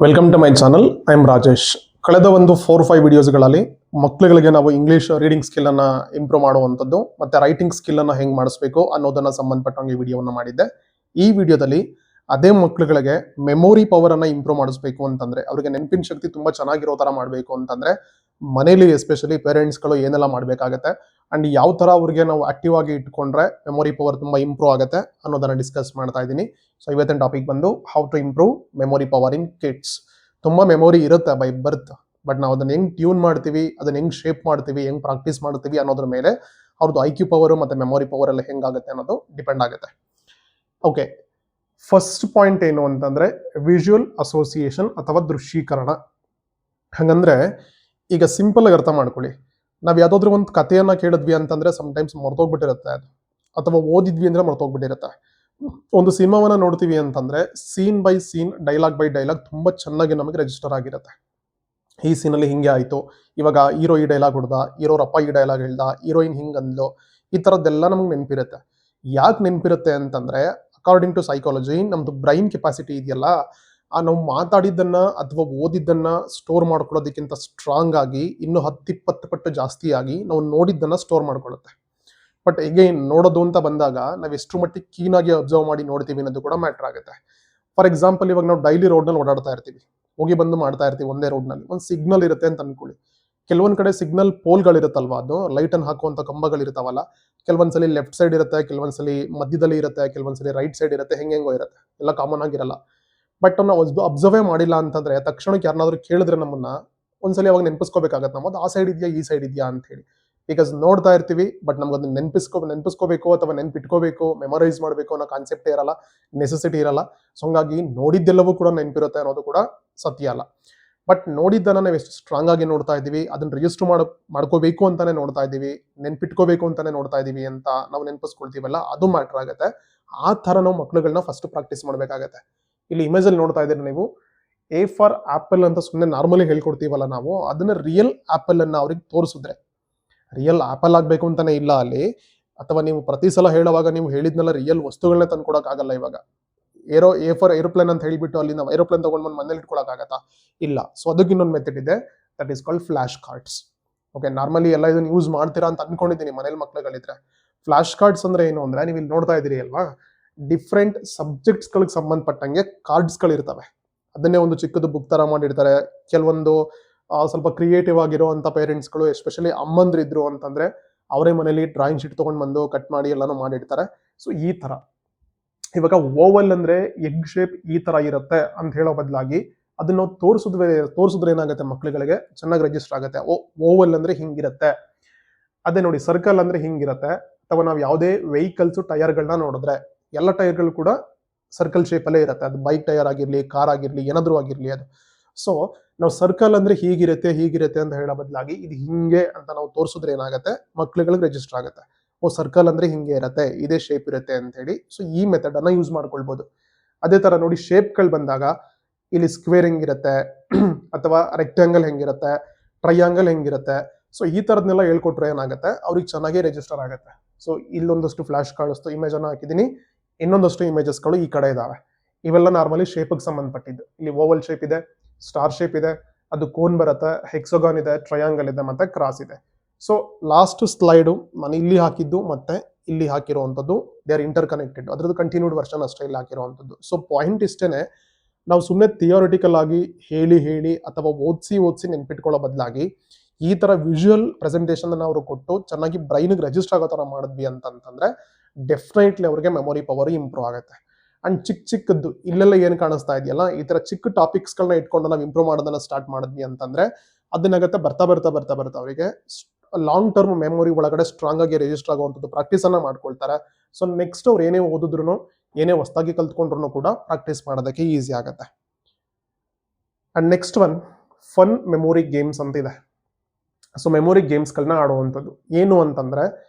Welcome to my channel. I am Rajesh. ಕಳೆದ ಒಂದು 4-5 ವಿಡಿಯೋಸ್ಗಳಲ್ಲಿ ಮಕ್ಕಳುಗಳಿಗೆ ನಾವು ಇಂಗ್ಲಿಷ್ ರೀಡಿಂಗ್ ಸ್ಕಿಲ್ ಅನ್ನ ಇಂಪ್ರೂವ್ ಮಾಡುವಂಥದ್ದು ಮತ್ತೆ ರೈಟಿಂಗ್ ಸ್ಕಿಲ್ ಅನ್ನ ಹೆಂಗ್ ಮಾಡಿಸ್ಬೇಕು ಅನ್ನೋದನ್ನ ಸಂಬಂಧಪಟ್ಟಂಗೆ ವಿಡಿಯೋವನ್ನು ಮಾಡಿದ್ದೆ. ಈ ವಿಡಿಯೋದಲ್ಲಿ ಅದೇ ಮಕ್ಕಳುಗಳಿಗೆ ಮೆಮೊರಿ ಪವರ್ ಅನ್ನ ಇಂಪ್ರೂವ್ ಮಾಡಿಸ್ಬೇಕು ಅಂತಂದ್ರೆ, ಅವರಿಗೆ ನೆನಪಿನ ಶಕ್ತಿ ತುಂಬಾ ಚೆನ್ನಾಗಿರೋ ತರ ಮಾಡಬೇಕು ಅಂತಂದ್ರೆ ಮನೇಲಿ ಎಸ್ಪೆಷಲಿ ಪೇರೆಂಟ್ಸ್ಗಳು ಏನೆಲ್ಲ ಮಾಡಬೇಕಾಗತ್ತೆ ಅಂಡ್ ಯಾವ ತರ ಅವ್ರಿಗೆ ನಾವು ಆಕ್ಟಿವ್ ಆಗಿ ಇಟ್ಕೊಂಡ್ರೆ ಮೆಮೊರಿ ಪವರ್ ತುಂಬಾ ಇಂಪ್ರೂವ್ ಆಗುತ್ತೆ ಅನ್ನೋದನ್ನ ಡಿಸ್ಕಸ್ ಮಾಡ್ತಾ ಇದ್ದೀನಿ. ಸೊ ಇವತ್ತಿನ ಟಾಪಿಕ್ ಬಂದು how to improve memory power in kids. ತುಂಬಾ ಮೆಮೊರಿ ಇರುತ್ತೆ ಬೈ ಬರ್ತ್, ಬಟ್ ನಾವು ಅದನ್ನ ಹೆಂಗ್ ಟ್ಯೂನ್ ಮಾಡ್ತೀವಿ, ಅದನ್ನ ಹೆಂಗ್ ಶೇಪ್ ಮಾಡ್ತೀವಿ, ಹೆಂಗ್ ಪ್ರಾಕ್ಟೀಸ್ ಮಾಡ್ತೀವಿ ಅನ್ನೋದ್ರ ಮೇಲೆ ಅವ್ರದ್ದು ಐಕ್ಯೂ ಪವರ್ ಮತ್ತೆ ಮೆಮೊರಿ ಪವರ್ ಎಲ್ಲ ಹೆಂಗಾಗುತ್ತೆ ಅನ್ನೋದು ಡಿಪೆಂಡ್ ಆಗುತ್ತೆ. ಓಕೆ, ಫಸ್ಟ್ ಪಾಯಿಂಟ್ ಏನು ಅಂತಂದ್ರೆ ವಿಜುವಲ್ ಅಸೋಸಿಯೇಷನ್ ಅಥವಾ ದೃಶ್ಯೀಕರಣ. ಹಂಗಂದ್ರೆ ಈಗ ಸಿಂಪಲ್ ಆಗಿ ಅರ್ಥ ಮಾಡ್ಕೊಳ್ಳಿ. ನಾವ್ ಯಾವ್ದಾದ್ರು ಒಂದು ಕಥೆಯನ್ನ ಕೇಳಿದ್ವಿ ಅಂತಂದ್ರೆ ಸಮ್ಟೈಮ್ಸ್ ಮರ್ತೋಗ್ಬಿಟ್ಟಿರುತ್ತೆ ಅದು, ಅಥವಾ ಓದಿದ್ವಿ ಅಂದ್ರೆ ಮರ್ತೋಗ್ಬಿಟ್ಟಿರುತ್ತೆ. ಒಂದು ಸಿನಿಮಾವನ್ನ ನೋಡ್ತೀವಿ ಅಂತಂದ್ರೆ scene by scene, dialogue by dialogue ತುಂಬಾ ಚೆನ್ನಾಗಿ ನಮಗೆ ರಿಜಿಸ್ಟರ್ ಆಗಿರುತ್ತೆ. ಈ ಸೀನಲ್ಲಿ ಹಿಂಗೆ ಆಯ್ತು, ಇವಾಗ ಹೀರೋ ಈ ಡೈಲಾಗ್ ಹೊಡ್ದ, ಹೀರೋರ್ ಅಪ್ಪ ಈ ಡೈಲಾಗ್ ಹೇಳ್ದ, ಹೀರೋಯಿನ್ ಹಿಂಗ್ ಅಂದ್ಲು, ಈ ತರದ್ದೆಲ್ಲ ನಮ್ಗೆ ನೆನಪಿರುತ್ತೆ. ಯಾಕೆ ನೆನಪಿರುತ್ತೆ ಅಂತಂದ್ರೆ ಅಕಾರ್ಡಿಂಗ್ ಟು ಸೈಕಾಲಜಿ ನಮ್ದು ಬ್ರೈನ್ ಕೆಪಾಸಿಟಿ ಇದೆಯಲ್ಲ, ಆ ನಾವು ಮಾತಾಡಿದ್ದನ್ನ ಅಥವಾ ಓದಿದ್ದನ್ನ ಸ್ಟೋರ್ ಮಾಡ್ಕೊಳ್ಳೋದಕ್ಕಿಂತ ಸ್ಟ್ರಾಂಗ್ ಆಗಿ ಇನ್ನು 10-20 ಪಟ್ಟು ಜಾಸ್ತಿ ಆಗಿ ನಾವು ನೋಡಿದ್ದನ್ನ ಸ್ಟೋರ್ ಮಾಡ್ಕೊಳ್ಳುತ್ತೆ. ಬಟ್ ಎಗೈನ್ ನೋಡೋದು ಅಂತ ಬಂದಾಗ ನಾವು ಎಷ್ಟು ಮಟ್ಟಿಗೆ ಕೀನ್ ಆಗಿ ಅಬ್ಸರ್ವ್ ಮಾಡಿ ನೋಡ್ತೀವಿ ಅನ್ನೋದು ಕೂಡ ಮ್ಯಾಟರ್ ಆಗುತ್ತೆ. ಫಾರ್ ಎಕ್ಸಾಂಪಲ್, ಇವಾಗ ನಾವು ಡೈಲಿ ರೋಡ್ನಲ್ಲಿ ಓಡಾಡ್ತಾ ಇರ್ತೀವಿ, ಹೋಗಿ ಬಂದು ಮಾಡ್ತಾ ಇರ್ತೀವಿ ಒಂದೇ ರೋಡ್ನಲ್ಲಿ, ಒಂದು ಸಿಗ್ನಲ್ ಇರುತ್ತೆ ಅಂತ ಅನ್ಕೊಳ್ಳಿ. ಕೆಲವೊಂದ್ ಕಡೆ ಸಿಗ್ನಲ್ ಪೋಲ್ಗಳಿರುತ್ತಲ್ವಾ, ಅದು ಲೈಟ್ ಅನ್ನು ಹಾಕುವಂತ ಕಂಬಗಳಿರ್ತಾವಲ್ಲ, ಕೆಲವೊಂದ್ಸಲಿ ಲೆಫ್ಟ್ ಸೈಡ್ ಇರುತ್ತೆ, ಕೆಲವೊಂದ್ಸಲಿ ಮಧ್ಯದಲ್ಲಿ ಇರುತ್ತೆ, ಕೆಲವೊಂದ್ಸಲಿ ರೈಟ್ ಸೈಡ್ ಇರುತ್ತೆ, ಹೆಂಗೆಂಗೋ ಇರುತ್ತೆ, ಎಲ್ಲ ಕಾಮನ್ ಆಗಿರಲ್ಲ. ಬಟ್ ನಾವು ಅಬ್ಸರ್ವೇ ಮಾಡಿಲ್ಲ ಅಂತಂದ್ರೆ ತಕ್ಷಣಕ್ಕೆ ಯಾರನ್ನಾದ್ರೂ ಕೇಳಿದ್ರೆ ನಮ್ಮನ್ನ ಒಂದ್ಸಲಿ ಅವಾಗ ನೆನಪಿಸ್ಕೋಬೇಕಾಗತ್ತೆ, ನಮ್ಮದು ಆ ಸೈಡ್ ಇದೆಯಾ ಈ ಸೈಡ್ ಇದೆಯಾ ಅಂತ ಹೇಳಿ. ಬಿಕಾಸ್ ನೋಡ್ತಾ ಇರ್ತೀವಿ ಬಟ್ ನಮ್ಗೆ ಅದನ್ನ ನೆನಪಿಸ್ಕೋಬೇಕು ಅಥವಾ ನೆನ್ಪಿಟ್ಕೋಬೇಕು, ಮೆಮೊರೈಸ್ ಮಾಡಬೇಕು ಅನ್ನೋ ಕಾನ್ಸೆಪ್ಟೇ ಇರಲ್ಲ, ನೆಸೆಸಿಟಿ ಇರಲ್ಲ. ಸೊ ಹಂಗಾಗಿ ನೋಡಿದ್ದೆಲ್ಲವೂ ಕೂಡ ನೆನಪಿರುತ್ತೆ ಅನ್ನೋದು ಕೂಡ ಸತ್ಯ ಅಲ್ಲ. ಬಟ್ ನೋಡಿದ್ದನ್ನ ನಾವು ಎಷ್ಟು ಸ್ಟ್ರಾಂಗ್ ಆಗಿ ನೋಡ್ತಾ ಇದೀವಿ, ಅದನ್ನ ರಿಜಿಸ್ಟರ್ ಮಾಡ್ಕೋಬೇಕು ಅಂತಾನೆ ನೋಡ್ತಾ ಇದೀವಿ, ನೆನ್ಪಿಟ್ಕೋಬೇಕು ಅಂತಾನೆ ನೋಡ್ತಾ ಇದೀವಿ ಅಂತ ನಾವು ನೆನಪಿಸ್ಕೊಳ್ತೀವಲ್ಲ, ಅದು ಮ್ಯಾಟರ್ ಆಗುತ್ತೆ. ಆ ತರ ನಾವು ಮಕ್ಳುಗಳನ್ನ ಫಸ್ಟ್ ಪ್ರಾಕ್ಟೀಸ್ ಮಾಡ್ಬೇಕಾಗತ್ತೆ. ಇಲ್ಲಿ ಇಮೇಜ್ ಅಲ್ಲಿ ನೋಡ್ತಾ ಇದ್ದೀರಿ ನೀವು, ಎ ಫಾರ್ ಆಪಲ್ ಅಂತ ಸುಮ್ಮನೆ ನಾರ್ಮಲಿ ಹೇಳ್ಕೊಡ್ತೀವಲ್ಲ ನಾವು, ಅದನ್ನ ರಿಯಲ್ ಆಪಲ್ ಅನ್ನ ಅವ್ರಿಗೆ ತೋರಿಸಿದ್ರೆ, ರಿಯಲ್ ಆಪಲ್ ಆಗ್ಬೇಕು ಅಂತಾನೆ ಇಲ್ಲ ಅಲ್ಲಿ, ಅಥವಾ ನೀವು ಪ್ರತಿ ಸಲ ಹೇಳುವಾಗ ನೀವು ಹೇಳಿದ್ನೆಲ್ಲ ರಿಯಲ್ ವಸ್ತುಗಳನ್ನೇ ತಂದ್ಕೊಡಕ್ ಆಗಲ್ಲ. ಇವಾಗ ಎ ಫಾರ್ ಏರೋಪ್ಲೇನ್ ಅಂತ ಹೇಳ್ಬಿಟ್ಟು ಅಲ್ಲಿ ನಾವು ಏರೋಪ್ಲೇನ್ ತಗೊಂಡ್ ಬಂದು ಮನೇಲಿ ಇಟ್ಕೊಳಕ್ ಆಗತ್ತಾ? ಇಲ್ಲ. ಸೊ ಅದಕ್ಕೆ ಇನ್ನೊಂದು ಮೆಥಡ್ ಇದೆ, that is called flash cards. Okay, normally ಎಲ್ಲ ಇದನ್ನ ಯೂಸ್ ಮಾಡ್ತೀರಾ ಅಂತ ಅನ್ಕೊಂಡಿದ್ದೀನಿ ಮನೇಲಿ ಮಕ್ಳುಗಳಿದ್ರೆ. ಫ್ಲಾಶ್ ಕಾರ್ಡ್ಸ್ ಅಂದ್ರೆ ಏನು ಅಂದ್ರೆ, ನೀವು ಇಲ್ಲಿ ನೋಡ್ತಾ ಇದೀರಿ ಅಲ್ವಾ, ಡಿಫ್ರೆಂಟ್ ಸಬ್ಜೆಕ್ಟ್ಸ್ ಗಳಿಗೆ ಸಂಬಂಧಪಟ್ಟಂಗೆ ಕಾರ್ಡ್ಸ್ ಗಳಿರ್ತವೆ. ಅದನ್ನೇ ಒಂದು ಚಿಕ್ಕದು ಬುಕ್ ತರ ಮಾಡಿರ್ತಾರೆ. ಕೆಲವೊಂದು ಸ್ವಲ್ಪ ಕ್ರಿಯೇಟಿವ್ ಆಗಿರುವಂತ ಪೇರೆಂಟ್ಸ್ಗಳು, ಎಸ್ಪೆಷಲಿ ಅಮ್ಮಂದ್ರಿದ್ರು ಅಂತಂದ್ರೆ ಅವರೇ ಮನೇಲಿ ಡ್ರಾಯಿಂಗ್ ಶೀಟ್ ತಗೊಂಡ್ ಬಂದು ಕಟ್ ಮಾಡಿ ಎಲ್ಲಾನು ಮಾಡಿರ್ತಾರೆ. ಸೊ ಈ ತರ ಇವಾಗ ಓವಲ್ ಅಂದ್ರೆ ಎಗ್ ಶೇಪ್ ಈ ತರ ಇರುತ್ತೆ ಅಂತ ಹೇಳೋ ಬದಲಾಗಿ ಅದನ್ನ ನಾವು ತೋರಿಸಿದ್ರೆ ಏನಾಗುತ್ತೆ, ಮಕ್ಳುಗಳಿಗೆ ಚೆನ್ನಾಗಿ ರಿಜಿಸ್ಟರ್ ಆಗುತ್ತೆ. ಓವಲ್ ಅಂದ್ರೆ ಹಿಂಗಿರುತ್ತೆ, ಅದೇ ನೋಡಿ ಸರ್ಕಲ್ ಅಂದ್ರೆ ಹಿಂಗಿರುತ್ತೆ. ಅಥವಾ ನಾವು ಯಾವುದೇ ವೆಹಿಕಲ್ಸ್ ಟೈರ್ಗಳನ್ನ ನೋಡಿದ್ರೆ ಎಲ್ಲ ಟೈರ್ಗಳು ಕೂಡ ಸರ್ಕಲ್ ಶೇಪ್ ಅಲ್ಲೇ ಇರುತ್ತೆ. ಅದು ಬೈಕ್ ಟೈರ್ ಆಗಿರ್ಲಿ, ಕಾರ್ ಆಗಿರ್ಲಿ, ಏನಾದ್ರೂ ಆಗಿರ್ಲಿ ಅದು. ಸೊ ನಾವು ಸರ್ಕಲ್ ಅಂದ್ರೆ ಹೀಗಿರುತ್ತೆ ಅಂತ ಹೇಳೋ ಬದಲಾಗಿ ಇದು ಹಿಂಗೆ ಅಂತ ನಾವು ತೋರಿಸಿದ್ರೆ ಏನಾಗುತ್ತೆ, ಮಕ್ಳುಗಳಿಗೆ ರಿಜಿಸ್ಟರ್ ಆಗುತ್ತೆ. ಸರ್ಕಲ್ ಅಂದ್ರೆ ಹಿಂಗೆ ಇರುತ್ತೆ, ಇದೇ ಶೇಪ್ ಇರುತ್ತೆ ಅಂತ ಹೇಳಿ. ಸೊ ಈ ಮೆಥಡ್ ಅನ್ನ ಯೂಸ್ ಮಾಡ್ಕೊಳ್ಬಹುದು. ಅದೇ ತರ ನೋಡಿ ಶೇಪ್ಗಳು ಬಂದಾಗ ಇಲ್ಲಿ ಸ್ಕ್ವೇರ್ ಹೆಂಗಿರುತ್ತೆ ಅಥವಾ ರೆಕ್ಟ್ಯಾಂಗಲ್ ಹೆಂಗಿರುತ್ತೆ, ಟ್ರಯಾಂಗಲ್ ಹೆಂಗಿರುತ್ತೆ. ಸೊ ಈ ತರದ್ನೆಲ್ಲ ಹೇಳ್ಕೊಟ್ರೆ ಏನಾಗುತ್ತೆ, ಅವ್ರಿಗೆ ಚೆನ್ನಾಗಿ ರಿಜಿಸ್ಟರ್ ಆಗುತ್ತೆ. ಸೊ ಇಲ್ಲೊಂದಷ್ಟು ಫ್ಲಾಶ್ ಕಾರ್ಡ್ಸ್ ಇಮೇಜ್ ಅನ್ನ ಹಾಕಿದೀನಿ, ಇನ್ನೊಂದಷ್ಟು ಇಮೇಜಸ್ಗಳು ಈ ಕಡೆ ಇದಾವೆ. ಇವೆಲ್ಲ ನಾರ್ಮಲಿ ಶೇಪ್ಗೆ ಸಂಬಂಧಪಟ್ಟಿದ್ದು. ಇಲ್ಲಿ ಓವಲ್ ಶೇಪ್ ಇದೆ, ಸ್ಟಾರ್ ಶೇಪ್ ಇದೆ, ಅದು ಕೋನ್ ಬರುತ್ತೆ, ಹೆಕ್ಸೋಗಾನ್ ಇದೆ, ಟ್ರಯಾಂಗಲ್ ಇದೆ, ಮತ್ತೆ ಕ್ರಾಸ್ ಇದೆ. ಸೊ ಲಾಸ್ಟ್ ಸ್ಲೈಡು ನಾನು ಇಲ್ಲಿ ಹಾಕಿದ್ದು ಮತ್ತೆ ಇಲ್ಲಿ ಹಾಕಿರುವಂಥದ್ದು, ದೇ ಆರ್ ಇಂಟರ್ ಕನೆಕ್ಟೆಡ್. ಅದ್ರದ್ದು ಕಂಟಿನ್ಯೂಡ್ ವರ್ಷನ್ ಅಷ್ಟೇ ಇಲ್ಲಿ ಹಾಕಿರುವಂಥದ್ದು. ಸೊ ಪಾಯಿಂಟ್ ಇಷ್ಟೇನೆ, ನಾವು ಸುಮ್ಮನೆ ಥಿಯೋರಿಟಿಕಲ್ ಆಗಿ ಹೇಳಿ ಅಥವಾ ಓದಿಸಿ ನೆನ್ಪಿಟ್ಕೊಳ್ಳೋ ಬದಲಾಗಿ ಈ ತರ ವಿಜುವಲ್ ಪ್ರೆಸೆಂಟೇಷನ್ ಅವರು ಕೊಟ್ಟು ಚೆನ್ನಾಗಿ ಬ್ರೈನ್ಗೆ ರಿಜಿಸ್ಟರ್ ಆಗೋ ತರ ಮಾಡಿದ್ವಿ ಅಂತಂದ್ರೆ ಡೆಫಿನೆಟ್ಲಿ ಅವ್ರಿಗೆ ಮೆಮೊರಿ ಪವರ್ ಇಂಪ್ರೂವ್ ಆಗುತ್ತೆ. ಅಂಡ್ ಚಿಕ್ಕದ್ದು ಇಲ್ಲೆಲ್ಲ ಏನ್ ಕಾಣಿಸ್ತಾ ಇದೆಯಲ್ಲ, ಈ ತರ ಚಿಕ್ಕ ಟಾಪಿಕ್ಸ್ ಗಳನ್ನ ಇಟ್ಕೊಂಡು ನಾವು ಇಂಪ್ರೂವ್ ಮಾಡೋದನ್ನ ಸ್ಟಾರ್ಟ್ ಮಾಡಿದ್ವಿ ಅಂತಂದ್ರೆ ಅದನ್ನಾಗತ್ತೆ ಬರ್ತಾ ಅವರಿಗೆ ಲಾಂಗ್ ಟರ್ಮ್ ಮೆಮೊರಿ ಒಳಗಡೆ ಸ್ಟ್ರಾಂಗ್ ಆಗಿ ರಿಜಿಸ್ಟರ್ ಆಗುವಂಥದ್ದು ಪ್ರಾಕ್ಟೀಸ್ ಅನ್ನ ಮಾಡ್ಕೊಳ್ತಾರೆ. ಸೊ ನೆಕ್ಸ್ಟ್ ಅವ್ರು ಏನೇ ಓದಿದ್ರು, ಏನೇ ಹೊಸದಾಗಿ ಕಲ್ತ್ಕೊಂಡ್ರು ಕೂಡ ಪ್ರಾಕ್ಟೀಸ್ ಮಾಡೋದಕ್ಕೆ ಈಸಿ ಆಗುತ್ತೆ. And next one fun memory games ಅಂತ ಇದೆ. ಸೊ ಮೆಮೊರಿ ಗೇಮ್ಸ್ಗಳನ್ನ ಆಡುವಂಥದ್ದು ಏನು ಅಂತಂದ್ರೆ,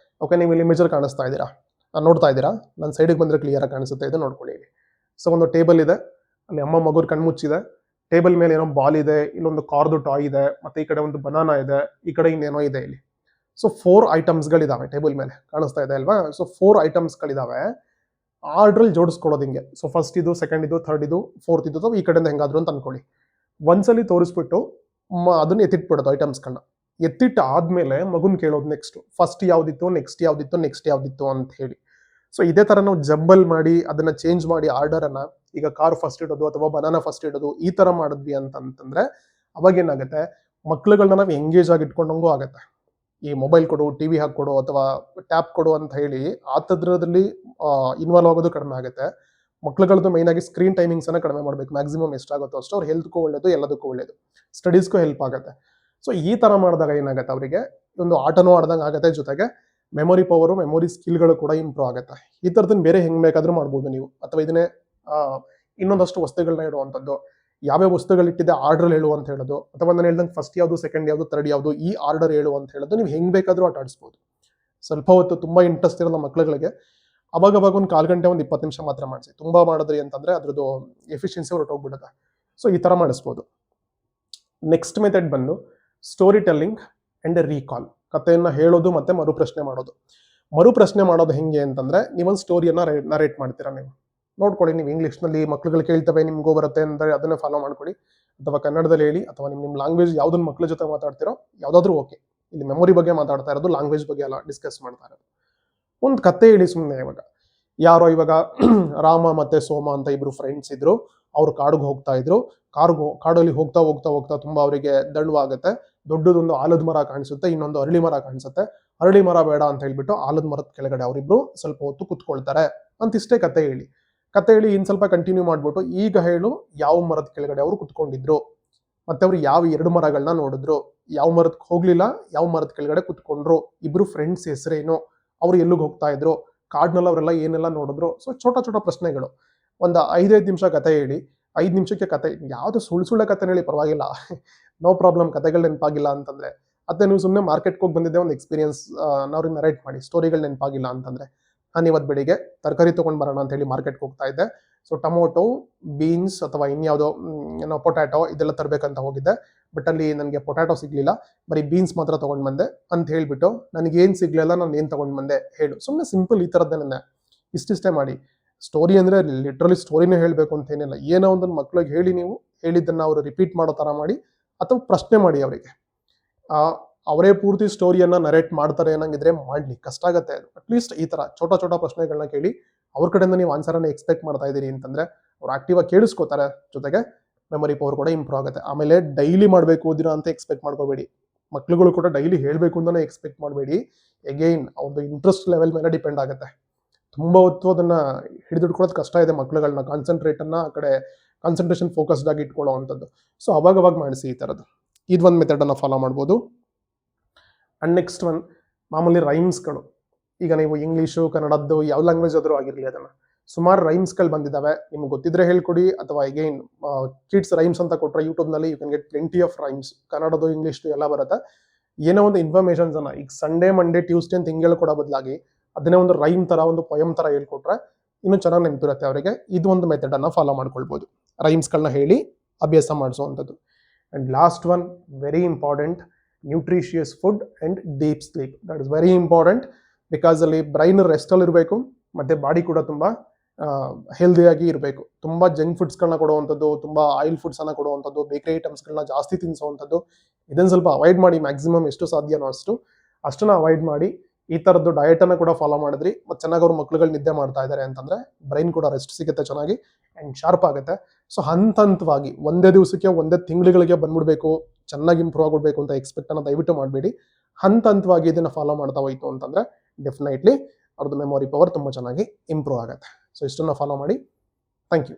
ಓಕೆ ನೀವು ಇಲ್ಲಿ ಇಮೇಜರ್ ಕಾಣಿಸ್ತಾ ಇದ್ದೀರಾ, ನೋಡ್ತಾ ಇದ್ದೀರಾ, ನನ್ನ ಸೈಡಿಗೆ ಬಂದ್ರೆ ಕ್ಲಿಯರ್ ಆಗಿ ಕಾಣಿಸುತ್ತೆ, ಇದೆ ನೋಡ್ಕೊಳ್ಳಿ. ಸೊ ಒಂದು ಟೇಬಲ್ ಇದೆ, ಅಲ್ಲಿ ಅಮ್ಮ ಮಗುರ್ ಕಣ್ಮುಚ್ಚಿದೆ, ಟೇಬಲ್ ಮೇಲೆ ಏನೋ ಬಾಲ್ ಇದೆ, ಇಲ್ಲೊಂದು ಕಾರ್ದು ಟಾಯ್ ಇದೆ, ಮತ್ತೆ ಈ ಕಡೆ ಒಂದು ಬನಾನಾ ಇದೆ, ಈ ಕಡೆ ಇನ್ನೇನೋ ಇದೆ ಇಲ್ಲಿ. ಸೊ 4 ಐಟಮ್ಸ್ಗಳಿದಾವೆ ಟೇಬಲ್ ಮೇಲೆ, ಕಾಣಿಸ್ತಾ ಇದೆ ಅಲ್ವಾ. ಸೊ 4 ಐಟಮ್ಸ್ಗಳಿದಾವೆ, ಆರ್ಡ್ರಲ್ಲಿ ಜೋಡಿಸ್ಕೊಳ್ಳೋದು ಹಿಂಗೆ. ಸೊ ಫಸ್ಟ್ ಇದು, ಸೆಕೆಂಡ್ ಇದು, ಥರ್ಡ್ ಇದು, ಫೋರ್ತ್ ಇದು, ಈ ಕಡೆಯಿಂದ ಹೆಂಗಾದ್ರು ಅಂತ ಅನ್ಕೊಳ್ಳಿ. ಒಂದ್ಸಲಿ ತೋರಿಸ್ಬಿಟ್ಟು ಅದನ್ನ ಎತ್ತಿಟ್ಬಿಡೋದು ಐಟಮ್ಸ್ಗಳನ್ನ. ಎತ್ತಿಟ್ಟು ಆದ್ಮೇಲೆ ಮಗುನ್ ಕೇಳೋದು ನೆಕ್ಸ್ಟ್ ಫಸ್ಟ್ ಯಾವ್ದಿತ್ತು, ನೆಕ್ಸ್ಟ್ ಯಾವ್ದಿತ್ತು, ನೆಕ್ಸ್ಟ್ ಯಾವ್ದಿತ್ತು ಅಂತ ಹೇಳಿ. ಸೊ ಇದೇ ತರ ನಾವು ಜಂಬಲ್ ಮಾಡಿ ಅದನ್ನ ಚೇಂಜ್ ಮಾಡಿ ಆರ್ಡರ್ ಅನ್ನ, ಈಗ ಕಾರ್ ಫಸ್ಟ್ ಇಡೋದು ಅಥವಾ ಬನಾನಾ ಫಸ್ಟ್ ಇಡೋದು, ಈ ತರ ಮಾಡಿದ್ವಿ ಅಂತಂದ್ರೆ ಅವಾಗ ಏನಾಗುತ್ತೆ, ಮಕ್ಳುಗಳನ್ನ ನಾವು ಎಂಗೇಜ್ ಆಗಿ ಇಟ್ಕೊಂಡಂಗೂ ಆಗತ್ತೆ. ಈ ಮೊಬೈಲ್ ಕೊಡು, ಟಿವಿ ಹಾಕೊಡು ಅಥವಾ ಟ್ಯಾಬ್ ಕೊಡು ಅಂತ ಹೇಳಿ ಆತದ್ರದಲ್ಲಿ ಇನ್ವಾಲ್ವ್ ಆಗೋದು ಕಡಿಮೆ ಆಗುತ್ತೆ. ಮಕ್ಳುಗಳದ್ದು ಮೈನ್ ಆಗಿ ಸ್ಕ್ರೀನ್ ಟೈಮಿಂಗ್ಸ್ ಅನ್ನ ಕಡಿಮೆ ಮಾಡ್ಬೇಕು. ಮ್ಯಾಕ್ಸಿಮಮ್ ಎಷ್ಟಾಗುತ್ತೋ ಅಷ್ಟು ಅವ್ರ ಹೆಲ್ತ್ಗೂ ಒಳ್ಳೇದು, ಎಲ್ಲದಕ್ಕೂ ಒಳ್ಳೇದು, ಸ್ಟಡೀಸ್ಗೂ ಹೆಲ್ಪ್ ಆಗುತ್ತೆ. ಸೊ ಈ ತರ ಮಾಡಿದಾಗ ಏನಾಗುತ್ತೆ, ಅವರಿಗೆ ಒಂದು ಆಟನೂ ಆಡ್ದಂಗೆ ಆಗುತ್ತೆ, ಜೊತೆಗೆ ಮೆಮೊರಿ ಪವರು, ಮೆಮೊರಿ ಸ್ಕಿಲ್ಗಳು ಕೂಡ ಇಂಪ್ರೂವ್ ಆಗುತ್ತೆ. ಈ ತರದನ್ನ ಬೇರೆ ಹೆಂಗ್ ಬೇಕಾದ್ರೂ ಮಾಡ್ಬೋದು ನೀವು, ಅಥವಾ ಇದನ್ನೇ ಇನ್ನೊಂದಷ್ಟು ವಸ್ತುಗಳನ್ನ ಇಡುವಂಥದ್ದು, ಯಾವ್ಯಾವ ವಸ್ತುಗಳಿಟ್ಟಿದೆ ಆರ್ಡರ್ ಹೇಳು ಅಂತ ಹೇಳೋದು, ಅಥವಾ ನಾನು ಹೇಳ್ದಂಗೆ ಫಸ್ಟ್ ಯಾವುದು, ಸೆಕೆಂಡ್ ಯಾವುದು, ಥರ್ಡ್ ಯಾವುದು, ಈ ಆರ್ಡರ್ ಹೇಳು ಅಂತ ಹೇಳೋದು ನೀವು ಹೆಂಗ್ ಬೇಕಾದ್ರೂ ಆಟ ಆಡಿಸ್ಬೋದು. ಸ್ವಲ್ಪ ಹೊತ್ತು ತುಂಬಾ ಇಂಟ್ರೆಸ್ಟ್ ಇರೋಲ್ಲ ಮಕ್ಳುಗಳಿಗೆ, ಅವಾಗ ಒಂದು 1/4 ಗಂಟೆ, ಒಂದು 20 ನಿಮಿಷ ಮಾತ್ರ ಮಾಡಿಸಿ. ತುಂಬಾ ಮಾಡಿದ್ರಿ ಅಂತಂದ್ರೆ ಅದ್ರದ್ದು ಎಫಿಷಿಯನ್ಸಿ ಹೊರಟೋಗ್ಬಿಡುತ್ತೆ. ಸೊ ಈ ತರ ಮಾಡಿಸ್ಬೋದು. ನೆಕ್ಸ್ಟ್ ಮೆಥಡ್ ಬಂದು ಸ್ಟೋರಿ ಟೆಲ್ಲಿಂಗ್ ಅಂಡ್ ರೀಕಾಲ್. ಕಥೆಯನ್ನ ಹೇಳೋದು ಮತ್ತೆ ಮರುಪ್ರಶ್ನೆ ಮಾಡೋದು. ಮರುಪ್ರಶ್ನೆ ಮಾಡೋದು ಹೆಂಗೆ ಅಂತಂದ್ರೆ, ನೀವೊಂದು ಸ್ಟೋರಿಯನ್ನ ನರೇಟ್ ಮಾಡ್ತೀರಾ. ನೀವು ನೋಡ್ಕೊಳ್ಳಿ, ನೀವು ಇಂಗ್ಲಿಷ್ನಲ್ಲಿ ಮಕ್ಳುಗಳು ಕೇಳ್ತವೆ, ನಿಮ್ಗೂ ಬರುತ್ತೆ ಅಂದ್ರೆ ಅದನ್ನೇ ಫಾಲೋ ಮಾಡ್ಕೊಳ್ಳಿ, ಅಥವಾ ಕನ್ನಡದಲ್ಲಿ ಹೇಳಿ, ಅಥವಾ ನಿಮ್ಮ ಲ್ಯಾಂಗ್ವೇಜ್ ಯಾವ್ದನ್ನ ಮಕ್ಳ ಜೊತೆ ಮಾತಾಡ್ತಿರೋ ಯಾವ್ದಾದ್ರು ಓಕೆ. ಇಲ್ಲಿ ಮೆಮೊರಿ ಬಗ್ಗೆ ಮಾತಾಡ್ತಾ ಇರೋದು, ಲ್ಯಾಂಗ್ವೇಜ್ ಬಗ್ಗೆ ಎಲ್ಲ ಡಿಸ್ಕಸ್ ಮಾಡ್ತಾ ಇರೋದು. ಒಂದು ಕತೆ ಹೇಳಿ ಸುಮ್ಮನೆ. ಇವಾಗ ರಾಮ ಮತ್ತೆ ಸೋಮ ಅಂತ ಇಬ್ರು ಫ್ರೆಂಡ್ಸ್ ಇದ್ರು. ಅವ್ರು ಕಾಡಿಗೆ ಹೋಗ್ತಾ ಇದ್ರು. ಕಾಡಲ್ಲಿ ಹೋಗ್ತಾ ಹೋಗ್ತಾ ಹೋಗ್ತಾ ತುಂಬಾ ಅವರಿಗೆ ದಣವಾಗುತ್ತೆ. ದೊಡ್ಡದೊಂದು ಆಲದ ಮರ ಕಾಣಿಸುತ್ತೆ, ಇನ್ನೊಂದು ಅರಳಿ ಮರ ಕಾಣಿಸುತ್ತೆ. ಅರಳಿ ಮರ ಬೇಡ ಅಂತ ಹೇಳ್ಬಿಟ್ಟು ಆಲದ ಮರದ ಕೆಳಗಡೆ ಅವರಿಬ್ರು ಸ್ವಲ್ಪ ಹೊತ್ತು ಕುತ್ಕೊಳ್ತಾರೆ ಅಂತಿಷ್ಟೇ ಕತೆ ಹೇಳಿ. ಇನ್ ಸ್ವಲ್ಪ ಕಂಟಿನ್ಯೂ ಮಾಡ್ಬಿಟ್ಟು, ಈಗ ಹೇಳು ಯಾವ ಮರದ ಕೆಳಗಡೆ ಅವರು ಕುತ್ಕೊಂಡಿದ್ರು, ಮತ್ತೆ ಅವ್ರು ಯಾವ 2 ಮರಗಳನ್ನ ನೋಡಿದ್ರು, ಯಾವ ಮರದಕ್ಕೆ ಹೋಗ್ಲಿಲ್ಲ, ಯಾವ ಮರದ ಕೆಳಗಡೆ ಕುತ್ಕೊಂಡ್ರು, ಇಬ್ರು ಫ್ರೆಂಡ್ಸ್ ಹೆಸರೇನು, ಅವ್ರು ಎಲ್ಲಿಗೆ ಹೋಗ್ತಾ ಇದ್ರು, ಕಾಡ್ನಲ್ಲಿ ಅವರೆಲ್ಲ ಏನೆಲ್ಲ ನೋಡಿದ್ರು. ಸೊ ಚೋಟ ಪ್ರಶ್ನೆಗಳು. ಒಂದು 5 ನಿಮಿಷ ಕತೆ ಹೇಳಿ. 5 ನಿಮಿಷಕ್ಕೆ ಕತೆ, ಯಾವ್ದು ಸುಳ್ಳೆ ಕತೆ ಹೇಳಿ ಪರವಾಗಿಲ್ಲ, ನೋ ಪ್ರಾಬ್ಲಮ್. ಕತೆಗಳು ನೆನಪಾಗಿಲ್ಲ ಅಂತಂದ್ರೆ, ಅದೇ ನೀವು ಸುಮ್ಮನೆ ಮಾರ್ಕೆಟ್ಗೆ ಹೋಗಿ ಬಂದಿದ್ದೆ ಒಂದು ಎಕ್ಸ್ಪೀರಿಯನ್ಸ್ ಅವ್ರಿಗೆ ನರೇಟ್ ಮಾಡಿ. ಸ್ಟೋರಿಗಳು ನೆನಪಾಗಿಲ್ಲ ಅಂತಂದ್ರೆ, ನಾನು ಇವತ್ತು ಬೆಳಿಗ್ಗೆ ತರಕಾರಿ ತಗೊಂಡ್ ಬರೋಣ ಅಂತ ಹೇಳಿ ಮಾರ್ಕೆಟ್ಗೆ ಹೋಗ್ತಾ ಇದ್ದೆ. ಸೊ ಟೊಮೊಟೊ, ಬೀನ್ಸ್ ಅಥವಾ ಇನ್ಯಾವುದೋ ಏನೋ ಪೊಟ್ಯಾಟೊ ಇದೆಲ್ಲ ತರಬೇಕಂತ ಹೋಗಿದ್ದೆ. ಬಟ್ ಅಲ್ಲಿ ನನಗೆ ಪೊಟ್ಯಾಟೊ ಸಿಗ್ಲಿಲ್ಲ, ಬರೀ ಬೀನ್ಸ್ ಮಾತ್ರ ತಗೊಂಡ್ ಬಂದೆ ಅಂತ ಹೇಳ್ಬಿಟ್ಟು, ನನಗೆ ಏನ್ ಸಿಗ್ಲಿಲ್ಲ, ನಾನು ಏನ್ ತಗೊಂಡ್ ಬಂದೆ ಹೇಳು. ಸುಮ್ಮನೆ ಸಿಂಪಲ್ ಈ ತರದ್ದೇನೆ, ಇಷ್ಟಿಷ್ಟೇ ಮಾಡಿ. ಸ್ಟೋರಿ ಅಂದ್ರೆ ಲಿಟ್ರಲಿ ಸ್ಟೋರಿನೇ ಹೇಳ್ಬೇಕು ಅಂತ ಏನಿಲ್ಲ. ಏನೋ ಒಂದನ್ನು ಮಕ್ಳಿಗೆ ಹೇಳಿ, ನೀವು ಹೇಳಿದ್ದನ್ನ ಅವರು ರಿಪೀಟ್ ಮಾಡೋ ತರ ಮಾಡಿ, ಅಥವಾ ಪ್ರಶ್ನೆ ಮಾಡಿ ಅವರಿಗೆ. ಅವರೇ ಪೂರ್ತಿ ಸ್ಟೋರಿಯನ್ನ ನರೇಟ್ ಮಾಡ್ತಾರೆ ಅನ್ನಂಗಿದ್ರೆ ಮಾಡ್ಲಿ, ಕಷ್ಟ ಆಗತ್ತೆ. ಅಟ್ಲೀಸ್ಟ್ ಈ ತರ ಚೋಟ ಪ್ರಶ್ನೆಗಳನ್ನ ಕೇಳಿ, ಅವ್ರ ಕಡೆಯಿಂದ ನೀವು ಆನ್ಸರ್ ಅನ್ನ ಎಕ್ಸ್ಪೆಕ್ಟ್ ಮಾಡ್ತಾ ಇದ್ದೀರಿ ಅಂತಂದ್ರೆ ಅವ್ರು ಆಕ್ಟಿವ್ ಆಗಿ ಕೇಳಿಸ್ಕೋತಾರೆ, ಜೊತೆಗೆ ಮೆಮೊರಿ ಪವರ್ ಕೂಡ ಇಂಪ್ರೂವ್ ಆಗುತ್ತೆ. ಆಮೇಲೆ ಡೈಲಿ ಮಾಡಬೇಕು ದಿನ ಅಂತ ಎಕ್ಸ್ಪೆಕ್ಟ್ ಮಾಡ್ಕೋಬೇಡಿ. ಮಕ್ಳುಗಳು ಕೂಡ ಡೈಲಿ ಹೇಳ್ಬೇಕು ಅಂತಾನೆ ಎಕ್ಸ್ಪೆಕ್ಟ್ ಮಾಡಬೇಡಿ. ಅಗೈನ್ ಅವ್ರದ್ದು ಇಂಟ್ರೆಸ್ಟ್ ಲೆವೆಲ್ ಮೇಲೆ ಡಿಪೆಂಡ್ ಆಗುತ್ತೆ. ತುಂಬಾ ಹೊತ್ತು ಅದನ್ನ ಹಿಡಿದಿಟ್ಕೊಳ್ಳೋದು ಕಷ್ಟ ಇದೆ ಮಕ್ಳುಗಳನ್ನ. ಕಾನ್ಸಂಟ್ರೇಟ್ ಅನ್ನ ಆ ಕಡೆ ಕಾನ್ಸಂಟ್ರೇಷನ್ ಫೋಕಸ್ಡ್ ಆಗಿ ಇಟ್ಕೊಳ್ಳೋ ಅಂಥದ್ದು. ಸೊ ಅವಾಗ ಮಾಡಿಸಿ ಈ ತರದ್ದು. ಇದೊಂದು ಮೆಥಡ್ ಅನ್ನ ಫಾಲೋ ಮಾಡ್ಬೋದು. ಅಂಡ್ ನೆಕ್ಸ್ಟ್ ಒನ್ ಮಾಮೂಲಿ ರೈಮ್ಸ್ಗಳು. ಈಗ ನೀವು ಇಂಗ್ಲೀಷು, ಕನ್ನಡದ್ದು ಯಾವ ಲ್ಯಾಂಗ್ವೇಜ್ ಆದ್ರೂ ಆಗಿರಲಿ, ಅದನ್ನ ಸುಮಾರು ರೈಮ್ಸ್ಗಳು ಬಂದಿದ್ದಾವೆ. ನಿಮ್ಗೆ ಗೊತ್ತಿದ್ರೆ ಹೇಳ್ಕೊಡಿ, ಅಥವಾ ಅಗೈನ್ ಕಿಡ್ಸ್ ರೈಮ್ಸ್ ಅಂತ ಕೊಟ್ಟರೆ ಯೂಟ್ಯೂಬ್ನಲ್ಲಿ you can get plenty of rhymes. ಕನ್ನಡದು, ಇಂಗ್ಲೀಷ್ದು ಎಲ್ಲ ಬರುತ್ತೆ. ಏನೋ ಒಂದು ಇನ್ಫಾರ್ಮೇಷನ್ಸ್ ಅನ್ನ ಈಗ ಸಂಡೇ, ಮಂಡೇ, ಟ್ಯೂಸ್ಡೇ ಅಂತ ಹಿಂಗೆ ಹೇಳ್ಕೊಡೋ ಬದಲಾಗಿ ಅದನ್ನೇ ಒಂದು ರೈಮ್ ತರ, ಒಂದು ಪೊಯಮ್ ತರ ಹೇಳ್ಕೊಟ್ರೆ ಇನ್ನೂ ಚೆನ್ನಾಗಿ ನೆನಪಿರುತ್ತೆ ಅವರಿಗೆ. ಇದು ಒಂದು ಮೆಥಡ್ ಅನ್ನ ಫಾಲೋ ಮಾಡ್ಕೊಳ್ಬಹುದು, ರೈಮ್ಸ್ಗಳನ್ನ ಹೇಳಿ ಅಭ್ಯಾಸ ಮಾಡಿಸುವಂಥದ್ದು. And last one, very important, nutritious food and deep sleep. That is very important. Because ಅಲ್ಲಿ ಬ್ರೈನ್ ರೆಸ್ಟ್ ಅಲ್ಲಿ ಇರಬೇಕು, ಮತ್ತೆ ಬಾಡಿ ಕೂಡ ತುಂಬಾ ಹೆಲ್ದಿಯಾಗಿ ಇರಬೇಕು. ತುಂಬಾ ಜಂಕ್ ಫುಡ್ಸ್ಗಳನ್ನ ಕೊಡುವಂಥದ್ದು, ತುಂಬಾ ಆಯಿಲ್ ಫುಡ್ಸ್ ಅನ್ನ ಕೊಡುವಂಥದ್ದು, ಬೇಕರಿ ಐಟಮ್ಸ್ಗಳನ್ನ ಜಾಸ್ತಿ ತಿನ್ನಿಸುವಂಥದ್ದು, ಇದನ್ನ ಸ್ವಲ್ಪ ಅವಾಯ್ಡ್ ಮಾಡಿ. ಮ್ಯಾಕ್ಸಿಮಮ್ ಎಷ್ಟು ಸಾಧ್ಯನೋ ಅಷ್ಟನ್ನ ಅವಾಯ್ಡ್ ಮಾಡಿ. ಈ ತರದ್ದು ಡಯಟ್ ಅನ್ನ ಕೂಡ ಫಾಲೋ ಮಾಡಿದ್ರಿ, ಮತ್ತೆ ಚೆನ್ನಾಗಿ ಅವ್ರ ಮಕ್ಳುಗಳು ನಿದ್ದೆ ಮಾಡ್ತಾ ಇದ್ದಾರೆ ಅಂತಂದ್ರೆ ಬ್ರೈನ್ ಕೂಡ ರೆಸ್ಟ್ ಸಿಗುತ್ತೆ ಚೆನ್ನಾಗಿ, ಅಂಡ್ ಶಾರ್ಪ್ ಆಗುತ್ತೆ. ಸೊ ಹಂತವಾಗಿ ಒಂದೇ ದಿವಸಕ್ಕೆ, ಒಂದೇ ತಿಂಗಳಿಗೆ ಬಂದ್ಬಿಡ್ಬೇಕು, ಚೆನ್ನಾಗಿ ಇಂಪ್ರೂವ್ ಆಗ್ಬಿಡ್ಬೇಕು ಅಂತ ಎಕ್ಸ್ಪೆಕ್ಟ್ ಅನ್ನ ದಯವಿಟ್ಟು ಮಾಡಬೇಡಿ. ಹಂತವಾಗಿ ಇದನ್ನ ಫಾಲೋ ಮಾಡ್ತಾ ಹೋಯ್ತು ಅಂತಂದ್ರೆ ಡೆಫಿನೆಟ್ಲಿ ಅವ್ರದ್ದು ಮೆಮೊರಿ ಪವರ್ ತುಂಬಾ ಚೆನ್ನಾಗಿ ಇಂಪ್ರೂವ್ ಆಗುತ್ತೆ. ಸೊ ಇಷ್ಟನ್ನ ಫಾಲೋ ಮಾಡಿ. Thank you.